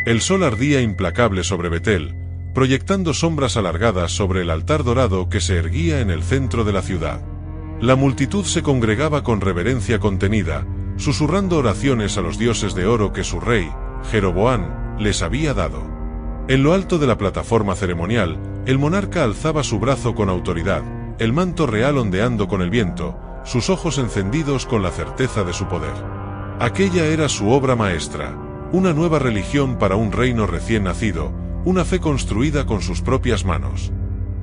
El sol ardía implacable sobre Betel, proyectando sombras alargadas sobre el altar dorado que se erguía en el centro de la ciudad. La multitud se congregaba con reverencia contenida, susurrando oraciones a los dioses de oro que su rey, Jeroboam, les había dado. En lo alto de la plataforma ceremonial, el monarca alzaba su brazo con autoridad, el manto real ondeando con el viento, sus ojos encendidos con la certeza de su poder. Aquella era su obra maestra, una nueva religión para un reino recién nacido, una fe construida con sus propias manos.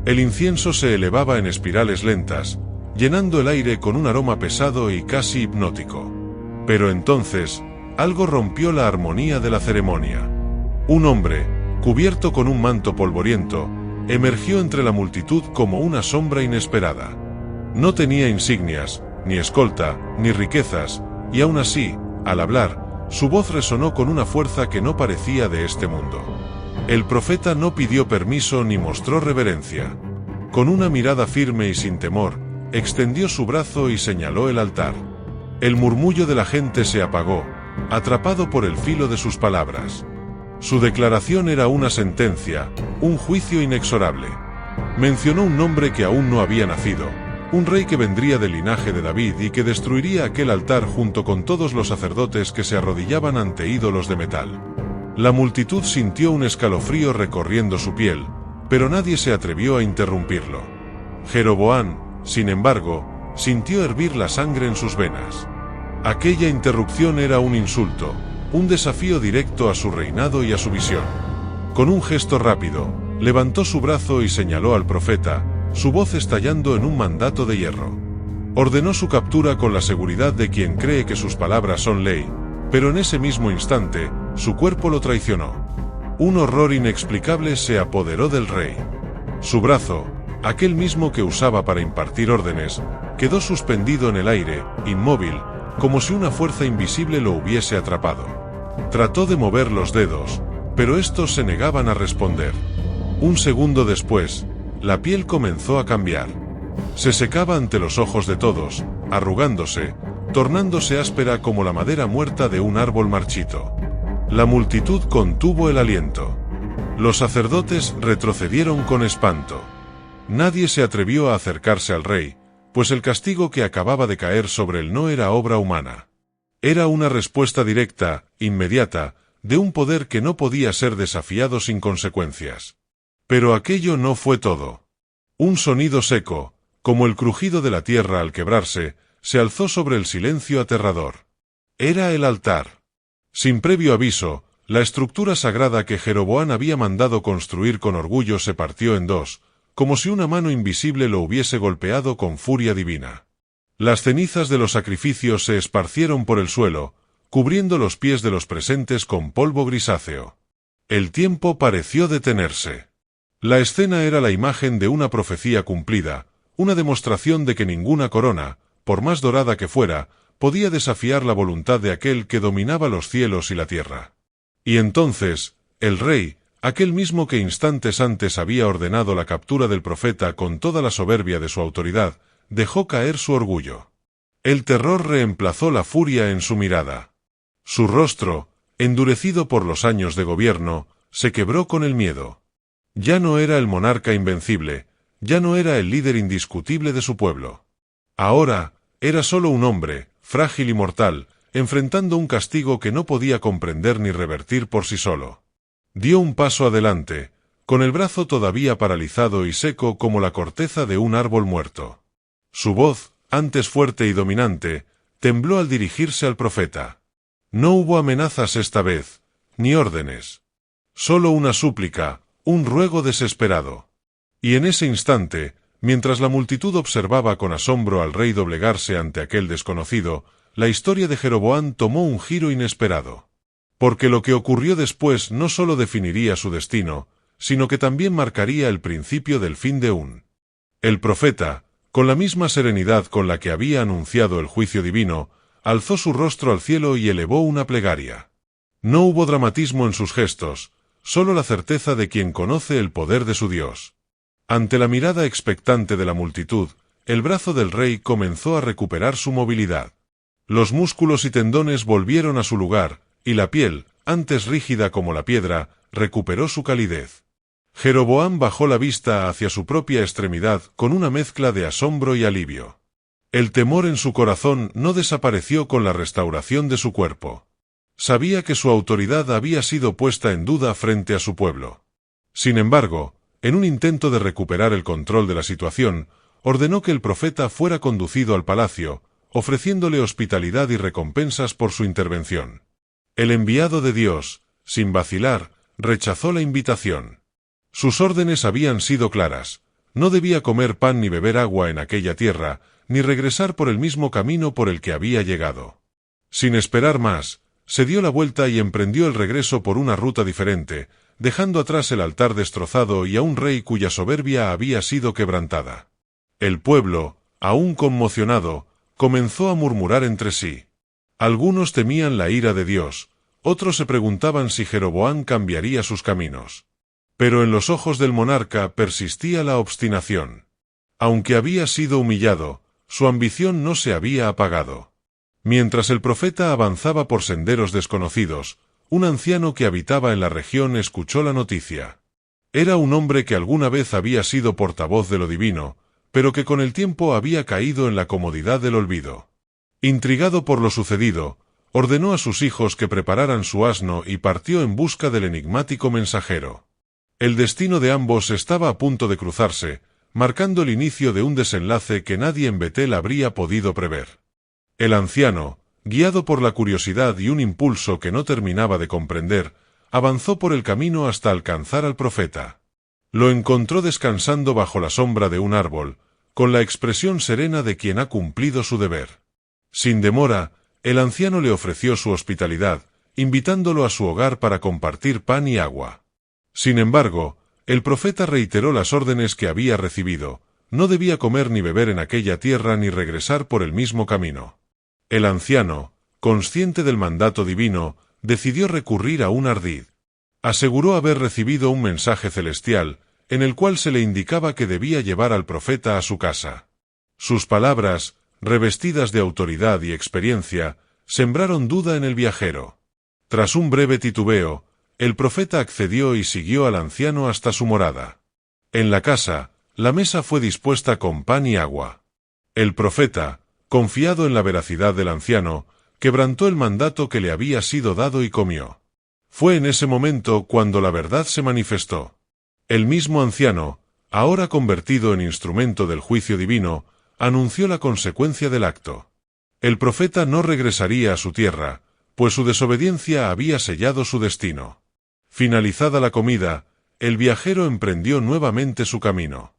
El incienso se elevaba en espirales lentas, llenando el aire con un aroma pesado y casi hipnótico. Pero entonces, algo rompió la armonía de la ceremonia. Un hombre, cubierto con un manto polvoriento, emergió entre la multitud como una sombra inesperada. No tenía insignias, ni escolta, ni riquezas, y aún así, al hablar, su voz resonó con una fuerza que no parecía de este mundo. El profeta no pidió permiso ni mostró reverencia. Con una mirada firme y sin temor, extendió su brazo y señaló el altar. El murmullo de la gente se apagó, atrapado por el filo de sus palabras. Su declaración era una sentencia, un juicio inexorable. Mencionó un nombre que aún no había nacido, un rey que vendría del linaje de David y que destruiría aquel altar junto con todos los sacerdotes que se arrodillaban ante ídolos de metal. La multitud sintió un escalofrío recorriendo su piel, pero nadie se atrevió a interrumpirlo. Jeroboam, sin embargo, sintió hervir la sangre en sus venas. Aquella interrupción era un insulto, un desafío directo a su reinado y a su visión. Con un gesto rápido, levantó su brazo y señaló al profeta, su voz estallando en un mandato de hierro. Ordenó su captura con la seguridad de quien cree que sus palabras son ley, pero en ese mismo instante, su cuerpo lo traicionó. Un horror inexplicable se apoderó del rey. Su brazo, aquel mismo que usaba para impartir órdenes, quedó suspendido en el aire, inmóvil, como si una fuerza invisible lo hubiese atrapado. Trató de mover los dedos, pero estos se negaban a responder. Un segundo después, la piel comenzó a cambiar. Se secaba ante los ojos de todos, arrugándose, tornándose áspera como la madera muerta de un árbol marchito. La multitud contuvo el aliento. Los sacerdotes retrocedieron con espanto. Nadie se atrevió a acercarse al rey, pues el castigo que acababa de caer sobre él no era obra humana. Era una respuesta directa, inmediata, de un poder que no podía ser desafiado sin consecuencias. Pero aquello no fue todo. Un sonido seco, como el crujido de la tierra al quebrarse, se alzó sobre el silencio aterrador. Era el altar. Sin previo aviso, la estructura sagrada que Jeroboam había mandado construir con orgullo se partió en dos, como si una mano invisible lo hubiese golpeado con furia divina. Las cenizas de los sacrificios se esparcieron por el suelo, cubriendo los pies de los presentes con polvo grisáceo. El tiempo pareció detenerse. La escena era la imagen de una profecía cumplida, una demostración de que ninguna corona, por más dorada que fuera, podía desafiar la voluntad de aquel que dominaba los cielos y la tierra. Y entonces, el rey, aquel mismo que instantes antes había ordenado la captura del profeta con toda la soberbia de su autoridad, dejó caer su orgullo. El terror reemplazó la furia en su mirada. Su rostro, endurecido por los años de gobierno, se quebró con el miedo. Ya no era el monarca invencible, ya no era el líder indiscutible de su pueblo. Ahora, era solo un hombre, frágil y mortal, enfrentando un castigo que no podía comprender ni revertir por sí solo. Dio un paso adelante, con el brazo todavía paralizado y seco como la corteza de un árbol muerto. Su voz, antes fuerte y dominante, tembló al dirigirse al profeta. No hubo amenazas esta vez, ni órdenes. Solo una súplica, un ruego desesperado. Y en ese instante, mientras la multitud observaba con asombro al rey doblegarse ante aquel desconocido, la historia de Jeroboam tomó un giro inesperado. Porque lo que ocurrió después no solo definiría su destino, sino que también marcaría el principio del fin de un. El profeta, con la misma serenidad con la que había anunciado el juicio divino, alzó su rostro al cielo y elevó una plegaria. No hubo dramatismo en sus gestos, solo la certeza de quien conoce el poder de su Dios. Ante la mirada expectante de la multitud, el brazo del rey comenzó a recuperar su movilidad. Los músculos y tendones volvieron a su lugar, y la piel, antes rígida como la piedra, recuperó su calidez. Jeroboam bajó la vista hacia su propia extremidad con una mezcla de asombro y alivio. El temor en su corazón no desapareció con la restauración de su cuerpo. Sabía que su autoridad había sido puesta en duda frente a su pueblo. Sin embargo, en un intento de recuperar el control de la situación, ordenó que el profeta fuera conducido al palacio, ofreciéndole hospitalidad y recompensas por su intervención. El enviado de Dios, sin vacilar, rechazó la invitación. Sus órdenes habían sido claras: no debía comer pan ni beber agua en aquella tierra, ni regresar por el mismo camino por el que había llegado. Sin esperar más, se dio la vuelta y emprendió el regreso por una ruta diferente, dejando atrás el altar destrozado y a un rey cuya soberbia había sido quebrantada. El pueblo, aún conmocionado, comenzó a murmurar entre sí. Algunos temían la ira de Dios, otros se preguntaban si Jeroboam cambiaría sus caminos. Pero en los ojos del monarca persistía la obstinación. Aunque había sido humillado, su ambición no se había apagado. Mientras el profeta avanzaba por senderos desconocidos, un anciano que habitaba en la región escuchó la noticia. Era un hombre que alguna vez había sido portavoz de lo divino, pero que con el tiempo había caído en la comodidad del olvido. Intrigado por lo sucedido, ordenó a sus hijos que prepararan su asno y partió en busca del enigmático mensajero. El destino de ambos estaba a punto de cruzarse, marcando el inicio de un desenlace que nadie en Betel habría podido prever. El anciano, guiado por la curiosidad y un impulso que no terminaba de comprender, avanzó por el camino hasta alcanzar al profeta. Lo encontró descansando bajo la sombra de un árbol, con la expresión serena de quien ha cumplido su deber. Sin demora, el anciano le ofreció su hospitalidad, invitándolo a su hogar para compartir pan y agua. Sin embargo, el profeta reiteró las órdenes que había recibido: no debía comer ni beber en aquella tierra ni regresar por el mismo camino. El anciano, consciente del mandato divino, decidió recurrir a un ardid. Aseguró haber recibido un mensaje celestial, en el cual se le indicaba que debía llevar al profeta a su casa. Sus palabras, revestidas de autoridad y experiencia, sembraron duda en el viajero. Tras un breve titubeo, el profeta accedió y siguió al anciano hasta su morada. En la casa, la mesa fue dispuesta con pan y agua. El profeta, confiado en la veracidad del anciano, quebrantó el mandato que le había sido dado y comió. Fue en ese momento cuando la verdad se manifestó. El mismo anciano, ahora convertido en instrumento del juicio divino, anunció la consecuencia del acto. El profeta no regresaría a su tierra, pues su desobediencia había sellado su destino. Finalizada la comida, el viajero emprendió nuevamente su camino.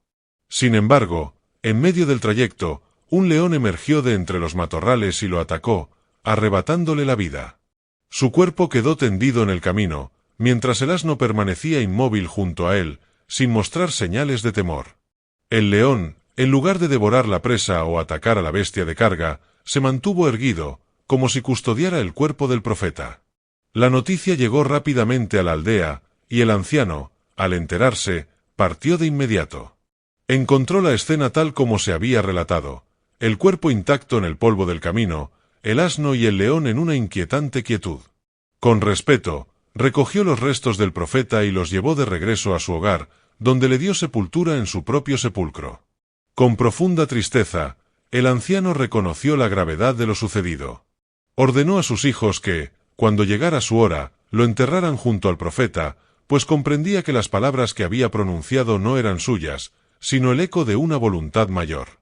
Sin embargo, en medio del trayecto, un león emergió de entre los matorrales y lo atacó, arrebatándole la vida. Su cuerpo quedó tendido en el camino, mientras el asno permanecía inmóvil junto a él, sin mostrar señales de temor. El león, en lugar de devorar la presa o atacar a la bestia de carga, se mantuvo erguido, como si custodiara el cuerpo del profeta. La noticia llegó rápidamente a la aldea, y el anciano, al enterarse, partió de inmediato. Encontró la escena tal como se había relatado: el cuerpo intacto en el polvo del camino, el asno y el león en una inquietante quietud. Con respeto, recogió los restos del profeta y los llevó de regreso a su hogar, donde le dio sepultura en su propio sepulcro. Con profunda tristeza, el anciano reconoció la gravedad de lo sucedido. Ordenó a sus hijos que, cuando llegara su hora, lo enterraran junto al profeta, pues comprendía que las palabras que había pronunciado no eran suyas, sino el eco de una voluntad mayor.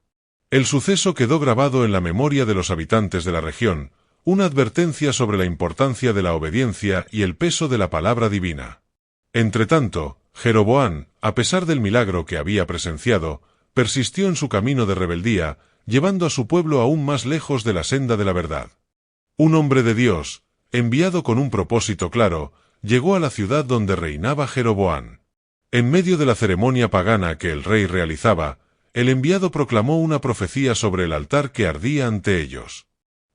El suceso quedó grabado en la memoria de los habitantes de la región, una advertencia sobre la importancia de la obediencia y el peso de la palabra divina. Entretanto, Jeroboam, a pesar del milagro que había presenciado, persistió en su camino de rebeldía, llevando a su pueblo aún más lejos de la senda de la verdad. Un hombre de Dios, enviado con un propósito claro, llegó a la ciudad donde reinaba Jeroboam. En medio de la ceremonia pagana que el rey realizaba, el enviado proclamó una profecía sobre el altar que ardía ante ellos.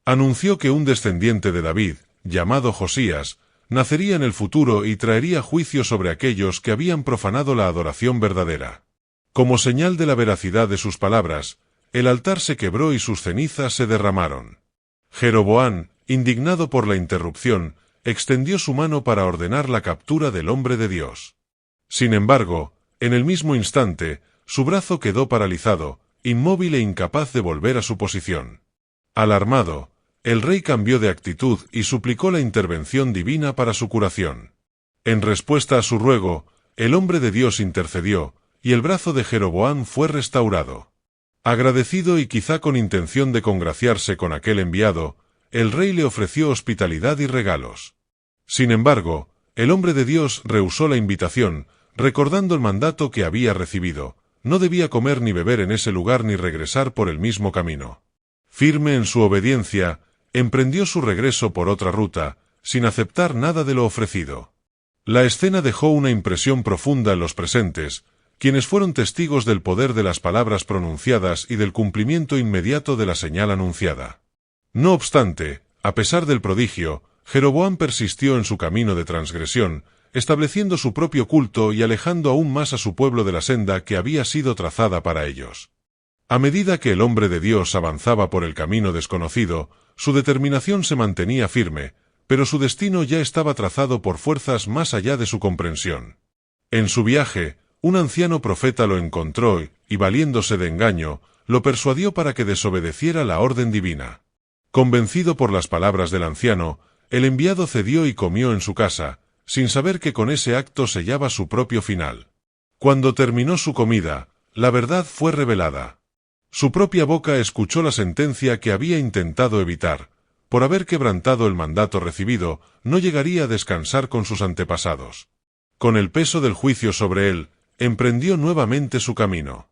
Anunció que un descendiente de David, llamado Josías, nacería en el futuro y traería juicio sobre aquellos que habían profanado la adoración verdadera. Como señal de la veracidad de sus palabras, el altar se quebró y sus cenizas se derramaron. Jeroboam, indignado por la interrupción, extendió su mano para ordenar la captura del hombre de Dios. Sin embargo, en el mismo instante, su brazo quedó paralizado, inmóvil e incapaz de volver a su posición. Alarmado, el rey cambió de actitud y suplicó la intervención divina para su curación. En respuesta a su ruego, el hombre de Dios intercedió, y el brazo de Jeroboam fue restaurado. Agradecido y quizá con intención de congraciarse con aquel enviado, el rey le ofreció hospitalidad y regalos. Sin embargo, el hombre de Dios rehusó la invitación, recordando el mandato que había recibido: no debía comer ni beber en ese lugar ni regresar por el mismo camino. Firme en su obediencia, emprendió su regreso por otra ruta, sin aceptar nada de lo ofrecido. La escena dejó una impresión profunda en los presentes, quienes fueron testigos del poder de las palabras pronunciadas y del cumplimiento inmediato de la señal anunciada. No obstante, a pesar del prodigio, Jeroboam persistió en su camino de transgresión, estableciendo su propio culto y alejando aún más a su pueblo de la senda que había sido trazada para ellos. A medida que el hombre de Dios avanzaba por el camino desconocido, su determinación se mantenía firme, pero su destino ya estaba trazado por fuerzas más allá de su comprensión. En su viaje, un anciano profeta lo encontró y, valiéndose de engaño, lo persuadió para que desobedeciera la orden divina. Convencido por las palabras del anciano, el enviado cedió y comió en su casa, sin saber que con ese acto sellaba su propio final. Cuando terminó su comida, la verdad fue revelada. Su propia boca escuchó la sentencia que había intentado evitar: por haber quebrantado el mandato recibido, no llegaría a descansar con sus antepasados. Con el peso del juicio sobre él, emprendió nuevamente su camino.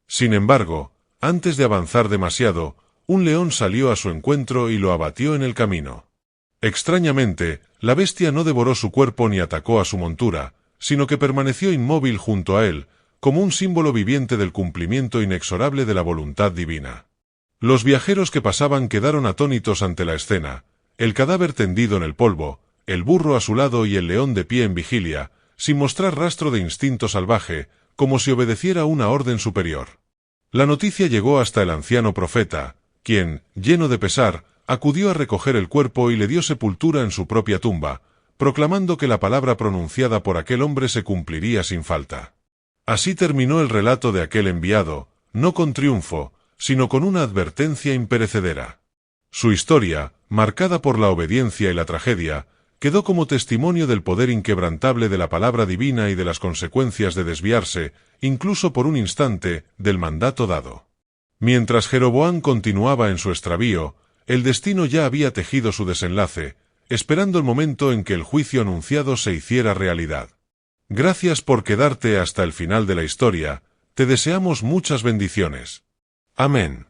Sin embargo, antes de avanzar demasiado, un león salió a su encuentro y lo abatió en el camino. Extrañamente, la bestia no devoró su cuerpo ni atacó a su montura, sino que permaneció inmóvil junto a él, como un símbolo viviente del cumplimiento inexorable de la voluntad divina. Los viajeros que pasaban quedaron atónitos ante la escena: el cadáver tendido en el polvo, el burro a su lado y el león de pie en vigilia, sin mostrar rastro de instinto salvaje, como si obedeciera una orden superior. La noticia llegó hasta el anciano profeta, quien, lleno de pesar, acudió a recoger el cuerpo y le dio sepultura en su propia tumba, proclamando que la palabra pronunciada por aquel hombre se cumpliría sin falta. Así terminó el relato de aquel enviado, no con triunfo, sino con una advertencia imperecedera. Su historia, marcada por la obediencia y la tragedia, quedó como testimonio del poder inquebrantable de la palabra divina y de las consecuencias de desviarse, incluso por un instante, del mandato dado. Mientras Jeroboam continuaba en su extravío, el destino ya había tejido su desenlace, esperando el momento en que el juicio anunciado se hiciera realidad. Gracias por quedarte hasta el final de la historia, te deseamos muchas bendiciones. Amén.